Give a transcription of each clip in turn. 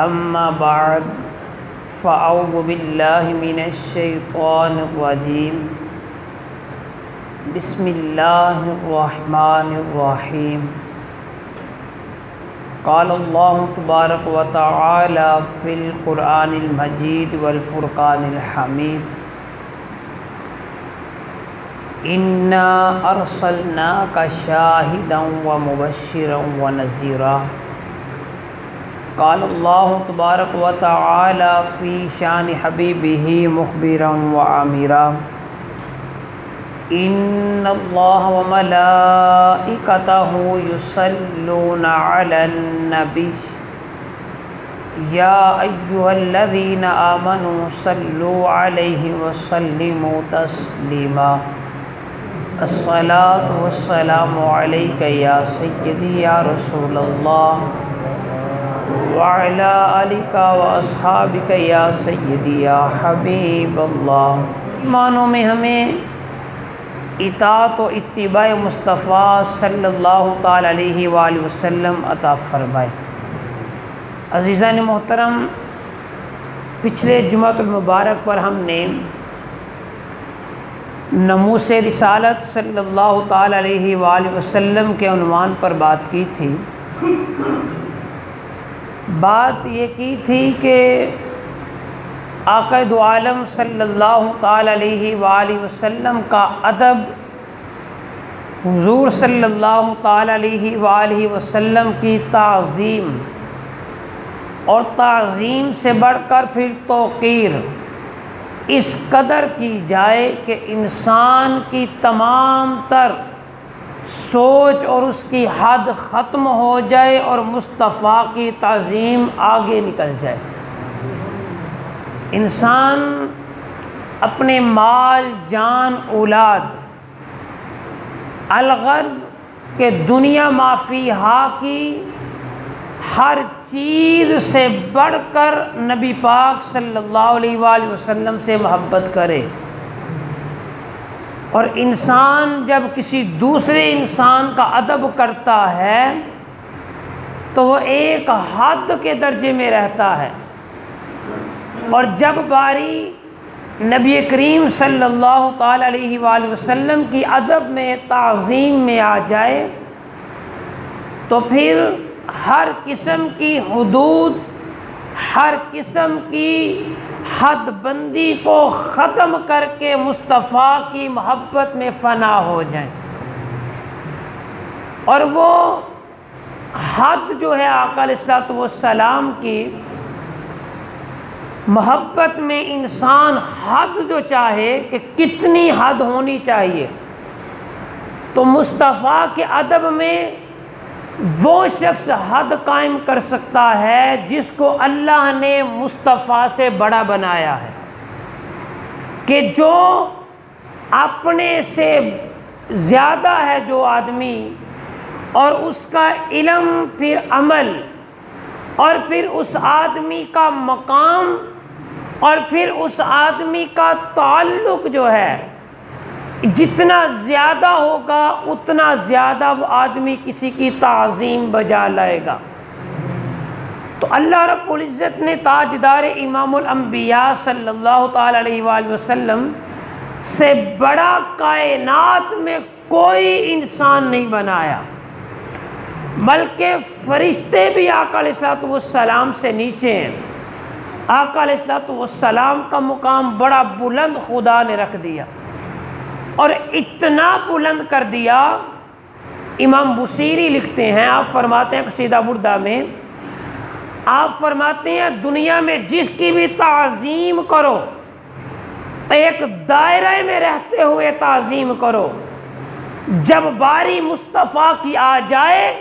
أما بعد فأعوذ بالله من الشيطان الرجيم بسم الله الرحمن الرحيم قال الله تبارك وتعالى في القرآن المجيد والفرقان الحميد إنا أرسلناك شاهدا ومبشرا ونذيرا قال الله تبارك وتعالى في شان حبيبه مخبرا وعامرا إن الله وملائكته يصلون على النبي يا أيها الذين آمنوا صلوا عليه وسلموا تسليما الصلاة والسلام عليك يا سيدي يا رسول الله وعلى آلك وأصحابك یا سیدی یا حبیب اللہ۔ معنوں میں ہمیں اطاعت و اتباع مصطفیٰ صلی اللہ تعالی علیہ وآلہ وسلم عطا فرمائے۔ عزیزان محترم، پچھلے جمعۃ المبارک پر ہم نے ناموس رسالت صلی اللہ تعالی علیہ وآلہ وسلم کے عنوان پر بات کی تھی۔ بات یہ کی تھی کہ آقا دو عالم صلی اللہ تعالی علیہ وآلہ وسلم کا ادب حضور صلی اللہ تعالی علیہ وآلہ وسلم کی تعظیم اور تعظیم سے بڑھ کر پھر توقیر اس قدر کی جائے کہ انسان کی تمام تر سوچ اور اس کی حد ختم ہو جائے اور مصطفیٰ کی تعظیم آگے نکل جائے۔ انسان اپنے مال جان اولاد الغرض کہ دنیا مافیہا کی ہر چیز سے بڑھ کر نبی پاک صلی اللہ علیہ وآلہ وسلم سے محبت کرے، اور انسان جب کسی دوسرے انسان کا ادب کرتا ہے تو وہ ایک حد کے درجے میں رہتا ہے، اور جب باری نبی کریم صلی اللہ تعالی علیہ وآلہ وسلم کی ادب میں تعظیم میں آ جائے تو پھر ہر قسم کی حدود، ہر قسم کی حد بندی کو ختم کر کے مصطفیٰ کی محبت میں فنا ہو جائیں۔ اور وہ حد جو ہے آقا علیہ الصلوۃ والسلام کی محبت میں انسان حد جو چاہے کہ کتنی حد ہونی چاہیے، تو مصطفیٰ کے ادب میں وہ شخص حد قائم کر سکتا ہے جس کو اللہ نے مصطفیٰ سے بڑا بنایا ہے، کہ جو اپنے سے زیادہ ہے جو آدمی، اور اس کا علم پھر عمل، اور پھر اس آدمی کا مقام، اور پھر اس آدمی کا تعلق جو ہے جتنا زیادہ ہوگا اتنا زیادہ وہ آدمی کسی کی تعظیم بجا لائے گا۔ تو اللہ رب العزت نے تاجدار امام الانبیاء صلی اللہ تعالی علیہ وآلہ وسلم سے بڑا کائنات میں کوئی انسان نہیں بنایا، بلکہ فرشتے بھی آقا علیہ الصلوۃ والسلام سے نیچے ہیں۔ آقا علیہ الصلوۃ والسلام کا مقام بڑا بلند خدا نے رکھ دیا، اور اتنا بلند کر دیا، امام بصیری لکھتے ہیں، آپ فرماتے ہیں قصیدہ بردہ میں، آپ فرماتے ہیں دنیا میں جس کی بھی تعظیم کرو ایک دائرے میں رہتے ہوئے تعظیم کرو، جب باری مصطفیٰ کی آ جائے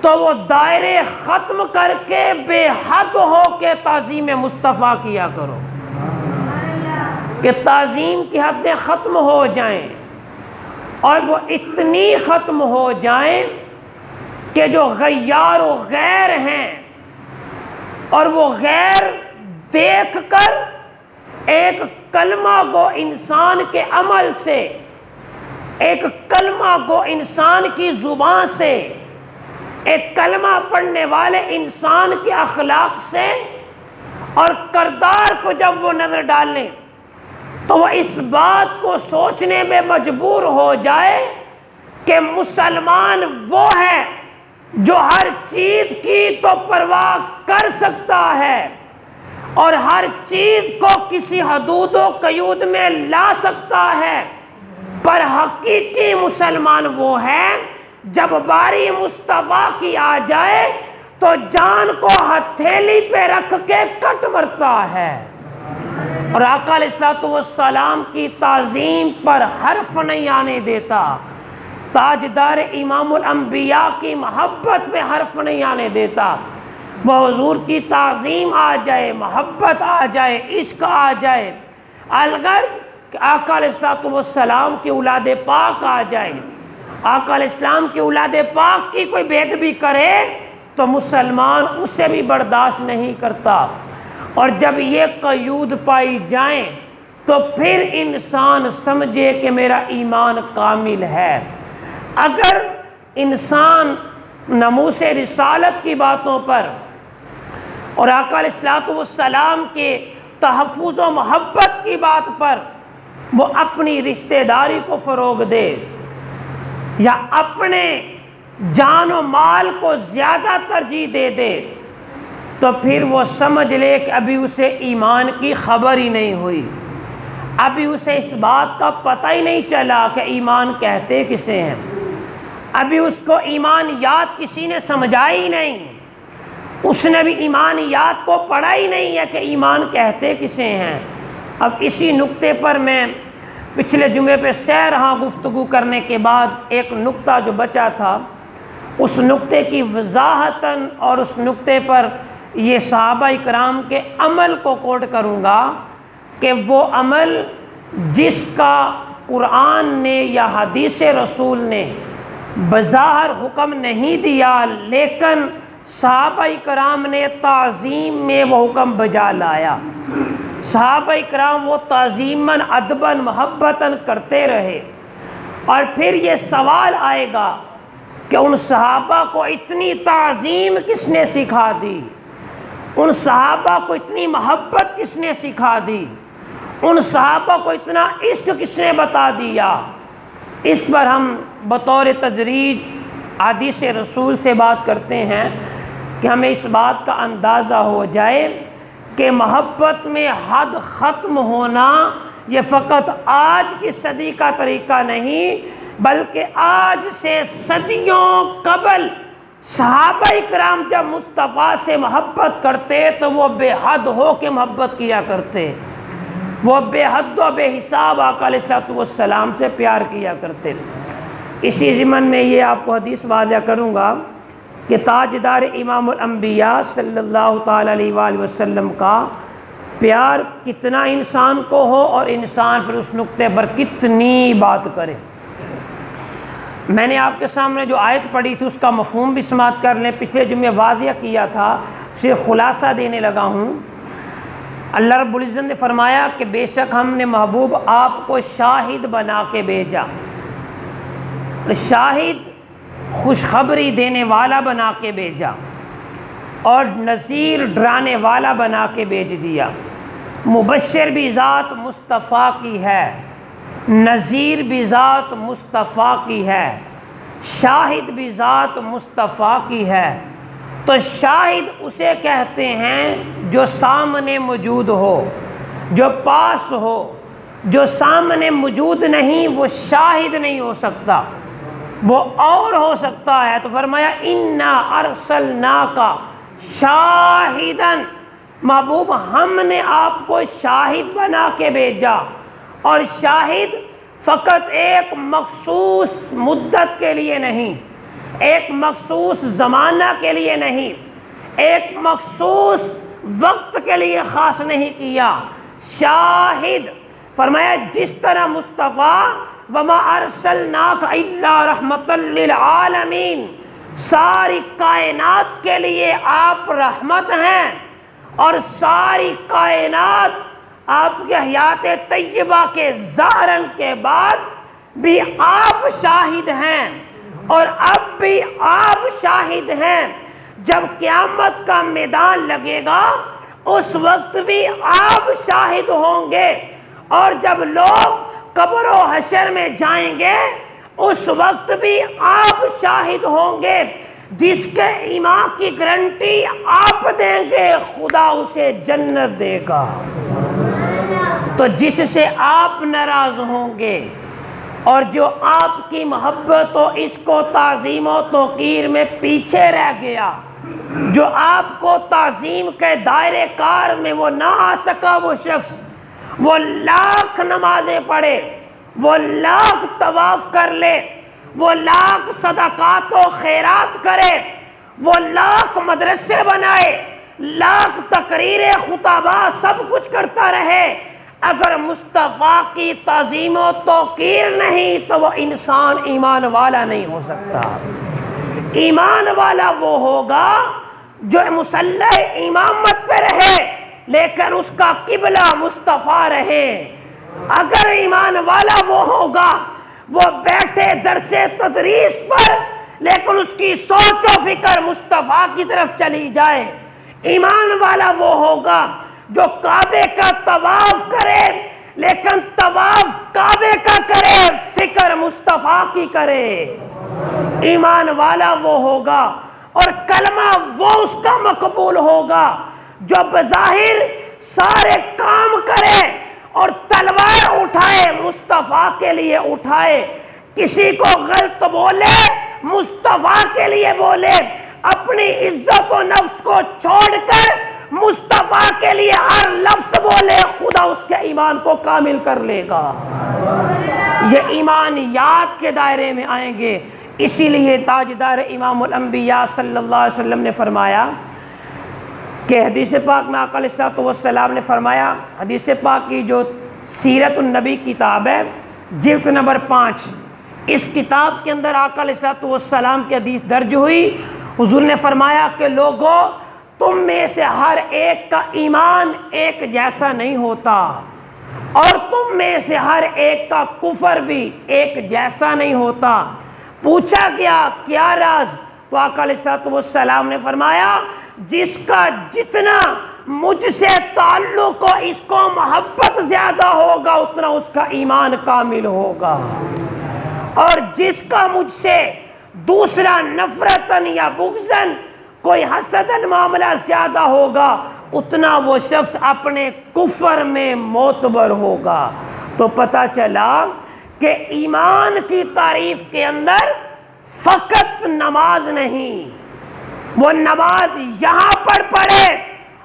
تو وہ دائرے ختم کر کے بے حد ہو کے تعظیم مصطفیٰ کیا کرو، کہ تعظیم کی حدیں ختم ہو جائیں، اور وہ اتنی ختم ہو جائیں کہ جو غیار و غیر ہیں، اور وہ غیر دیکھ کر ایک کلمہ گو انسان کے عمل سے، ایک کلمہ گو انسان کی زبان سے ایک کلمہ پڑھنے والے انسان کے اخلاق سے اور کردار کو جب وہ نظر ڈالیں تو وہ اس بات کو سوچنے میں مجبور ہو جائے کہ مسلمان وہ ہے جو ہر چیز کی تو پرواہ کر سکتا ہے اور ہر چیز کو کسی حدود و قیود میں لا سکتا ہے، پر حقیقی مسلمان وہ ہے جب باری مصطفیٰ کی آ جائے تو جان کو ہتھیلی پہ رکھ کے کٹ مرتا ہے۔ اور آقا علیہ الصلوۃ والسلام کی تعظیم پر حرف نہیں آنے دیتا، تاجدار امام الانبیاء کی محبت میں حرف نہیں آنے دیتا۔ وہ حضور کی تعظیم آ جائے، محبت آ جائے، عشق آ جائے، الغرض کہ آقا علیہ الصلوۃ والسلام کی اولاد پاک آ جائے، آقا علیہ السلام کی اولاد پاک کی کوئی بید بھی کرے تو مسلمان اسے بھی برداشت نہیں کرتا۔ اور جب یہ قیود پائی جائیں تو پھر انسان سمجھے کہ میرا ایمان کامل ہے۔ اگر انسان ناموس رسالت کی باتوں پر اور آقا علیہ الصلوۃ والسلام کے تحفظ و محبت کی بات پر وہ اپنی رشتہ داری کو فروغ دے یا اپنے جان و مال کو زیادہ ترجیح دے دے تو پھر وہ سمجھ لے کہ ابھی اسے ایمان کی خبر ہی نہیں ہوئی، ابھی اسے اس بات کا پتہ ہی نہیں چلا کہ ایمان کہتے کسے ہیں، ابھی اس کو ایمانیات کسی نے سمجھا ہی نہیں، اس نے بھی ایمانیات کو پڑھا ہی نہیں ہے کہ ایمان کہتے کسے ہیں۔ اب اسی نقطے پر میں پچھلے جمعے پہ سہ رہا گفتگو کرنے کے بعد ایک نقطہ جو بچا تھا اس نقطے کی وضاحتاً اور اس نقطے پر یہ صحابہ اکرام کے عمل کو کوٹ کروں گا کہ وہ عمل جس کا قرآن نے یا حدیث رسول نے بظاہر حکم نہیں دیا لیکن صحابہ اکرام نے تعظیم میں وہ حکم بجا لایا، صحابہ اکرام وہ تعظیماً ادباً محبتاً کرتے رہے۔ اور پھر یہ سوال آئے گا کہ ان صحابہ کو اتنی تعظیم کس نے سکھا دی، ان صحابہ کو اتنی محبت کس نے سکھا دی، ان صحابہ کو اتنا عشق کس نے بتا دیا۔ اس پر ہم بطور تدریج حدیث رسول سے بات کرتے ہیں کہ ہمیں اس بات کا اندازہ ہو جائے کہ محبت میں حد ختم ہونا یہ فقط آج کی صدی کا طریقہ نہیں بلکہ آج سے صدیوں قبل صحابہ اکرام جب مصطفیٰ سے محبت کرتے تو وہ بے حد ہو کے محبت کیا کرتے، وہ بے حد و بے حساب آقا علیہ الصلوۃ والسلام سے پیار کیا کرتے۔ اسی ضمن میں یہ آپ کو حدیث واضح کروں گا کہ تاجدار امام الانبیاء صلی اللہ تعالی علیہ وآلہ وسلم کا پیار کتنا انسان کو ہو اور انسان پھر اس نقطے پر کتنی بات کرے۔ میں نے آپ کے سامنے جو آیت پڑھی تھی اس کا مفہوم بھی سماعت کر لیں، پچھلے جمعے واضح کیا تھا، صرف خلاصہ دینے لگا ہوں۔ اللہ رب العزت نے فرمایا کہ بے شک ہم نے محبوب آپ کو شاہد بنا کے بھیجا، شاہد خوشخبری دینے والا بنا کے بھیجا اور نذیر ڈرانے والا بنا کے بھیج دیا۔ مبشر بھی ذات مصطفیٰ کی ہے، نذیر بھی ذات مصطفیٰ کی ہے، شاہد بھی ذات مصطفیٰ کی ہے۔ تو شاہد اسے کہتے ہیں جو سامنے موجود ہو، جو پاس ہو، جو سامنے موجود نہیں وہ شاہد نہیں ہو سکتا، وہ اور ہو سکتا ہے۔ تو فرمایا انا ارسلناک شاہداً، محبوب ہم نے آپ کو شاہد بنا کے بھیجا، اور شاہد فقط ایک مخصوص مدت کے لیے نہیں، ایک مخصوص زمانہ کے لیے نہیں، ایک مخصوص وقت کے لیے خاص نہیں کیا۔ شاہد فرمایا جس طرح مصطفیٰ وما ارسلناک الا رحمۃ للعالمین، ساری کائنات کے لیے آپ رحمت ہیں اور ساری کائنات آپ کے حیات طیبہ کے ظاہرن کے بعد بھی آپ شاہد ہیں، اور اب بھی آپ شاہد ہیں، جب قیامت کا میدان لگے گا اس وقت بھی آپ شاہد ہوں گے، اور جب لوگ قبر و حشر میں جائیں گے اس وقت بھی آپ شاہد ہوں گے۔ جس کے ایمان کی گارنٹی آپ دیں گے خدا اسے جنت دے گا۔ تو جس سے آپ ناراض ہوں گے اور جو آپ کی محبت و عشق و تعظیم و توقیر میں پیچھے رہ گیا، جو آپ کو تعظیم کے دائرے کار میں وہ نہ آ سکا، وہ شخص وہ لاکھ نمازیں پڑھے، وہ لاکھ طواف کر لے، وہ لاکھ صدقات و خیرات کرے، وہ لاکھ مدرسے بنائے، لاکھ تقریریں خطبات سب کچھ کرتا رہے، اگر مصطفیٰ کی تعظیم و توقیر نہیں تو وہ انسان ایمان والا نہیں ہو سکتا۔ ایمان والا وہ ہوگا جو مصلح امامت پہ رہے لیکن اس کا قبلہ مصطفیٰ رہے۔ اگر ایمان والا وہ ہوگا وہ بیٹھے درس تدریس پر لیکن اس کی سوچ و فکر مصطفیٰ کی طرف چلی جائے۔ ایمان والا وہ ہوگا جو کعبے کا طواف کرے لیکن طواف کعبے کا کرے، فکر مصطفیٰ کی کرے۔ ایمان والا وہ ہوگا اور کلمہ وہ اس کا مقبول ہوگا جو بظاہر سارے کام کرے اور تلوار اٹھائے مصطفیٰ کے لیے اٹھائے، کسی کو غلط بولے مصطفیٰ کے لیے بولے، اپنی عزت و نفس کو چھوڑ کر مصطفیٰ کے لیے ہر لفظ بولے، خدا اس کے ایمان کو کامل کر لے گا۔ یہ ایمانیات کے دائرے میں آئیں گے۔ اسی لیے تاجدار امام الانبیاء صلی اللہ علیہ وسلم نے فرمایا کہ حدیث پاک میں آقا علیہ السلام نے فرمایا، حدیث پاک کی جو سیرت النبی کتاب ہے جلد نمبر 5، اس کتاب کے اندر آقا علیہ السلام کی حدیث درج ہوئی، حضور نے فرمایا کہ لوگوں تم میں سے ہر ایک کا ایمان ایک جیسا نہیں ہوتا، اور تم میں سے ہر ایک کا کفر بھی ایک جیسا نہیں ہوتا۔ پوچھا گیا کیا راز؟ تو آقا علیہ السلام نے فرمایا جس کا جتنا مجھ سے تعلق و عشق و محبت زیادہ ہوگا اتنا اس کا ایمان کامل ہوگا، اور جس کا مجھ سے دوسرا نفرتن یا بغضن کوئی حسدن معاملہ زیادہ ہوگا اتنا وہ شخص اپنے کفر میں معتبر ہوگا۔ تو پتہ چلا کہ ایمان کی تعریف کے اندر فقط نماز نہیں، وہ نماز یہاں پر پڑھے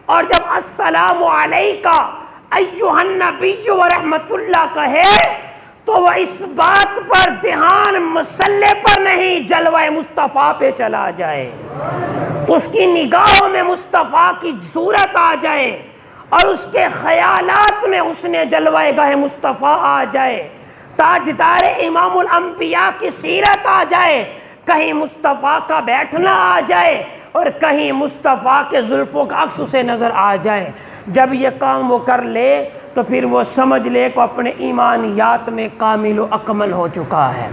اور جب السلام علیکہ ایھا النبی ورحمۃ اللہ کہے تو وہ اس بات پر دھیان مصلی پر نہیں جلوہ مصطفیٰ پہ چلا جائے، اس کی نگاہوں میں مصطفیٰ کی صورت آ جائے اور اس کے خیالات میں حسن جلوہ گاہ مصطفیٰ آ جائے، تاجدار امام الانبیاء کی سیرت آ جائے، کہیں مصطفیٰ کا بیٹھنا آ جائے اور کہیں مصطفیٰ کے زلفوں کا عکس اسے نظر آ جائے۔ جب یہ کام وہ کر لے تو پھر وہ سمجھ لے کہ اپنے ایمانیات میں کامل و اکمل ہو چکا ہے۔